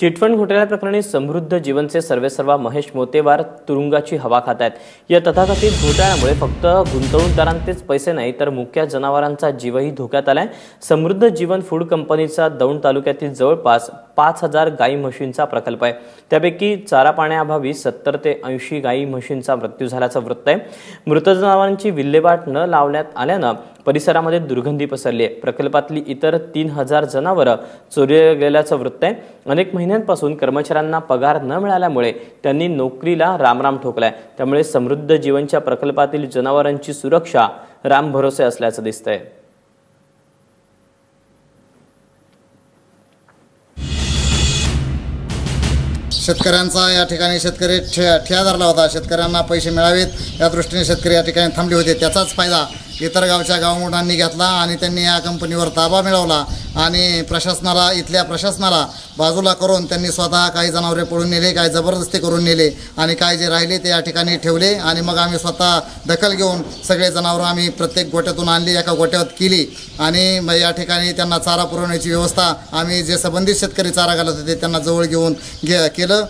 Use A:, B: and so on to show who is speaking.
A: Chit fund घोटाळ्याप्रकरणी समृद्ध जीवनचे सर्वेसर्वा महेश मोतेवार तुरुंगाची हवा खात आहेत। या तथाकथित घोटाळ्यामुळे फक्त गुंतवणूकदारांचेच पैसे नाही तर मुक्या जनावरांचा जीवही धोक्यात आलाय। समृद्ध जीवन फूड कंपनीचा दौंड तालुक्यातील जवळपास 5000 गाई म्हशींचा प्रकल्प आहे। त्यापैकी चारा पाण्याअभावी 70 ते 80 गाई म्हशींचा मृत्यू झाल्याचं वृत्त आहे। मृत जनावरांची विल्हेवाट न लावण्यात आल्यानं परिसरामध्ये दुर्गंधी पसरली आहे। प्रकल्पातली इतर 3000 जनावरं चोरीला गेल्याचं वृत्त आहे। अनेक महिन्यांपासून कर्मचाऱ्यांना पगार न मिळाल्यामुळे त्यांनी नोकरीला रामराम ठोकलाय। त्यामुळे समृद्ध जीवनच्या प्रकल्पातील जनावरांची सुरक्षा राम भरोसे असल्याचं दिसतंय।
B: शेतकऱ्यांचा या ठिकाणी शेतकरी ठिया धरला होता। शेतकऱ्यांना पैसे मिळावेत या दृष्टीने शेतकरी या ठिकाणी थांबले होते। त्याचाच फायदा इतर गावच्या गावमुडांनी घेतला आणि त्यांनी या कंपनीवर ताबा मिळवला आणि प्रशासनाला इथल्या प्रशासनाला बाजूला करून त्यांनी स्वतः काही जनावरे पळून नेले, काही जबरदस्ती करून नेले आणि काही जे राहिले ते या ठिकाणी ठेवले आणि मग आम्ही स्वतः दखल घेऊन सगळे जनावरं आम्ही प्रत्येक गोट्यातून आणली, एका गोट्यात केली आणि या ठिकाणी त्यांना चारा पुरवण्याची व्यवस्था आम्ही जे संबंधित शेतकरी चारा घालत होते त्यांना जवळ घेऊन केलं।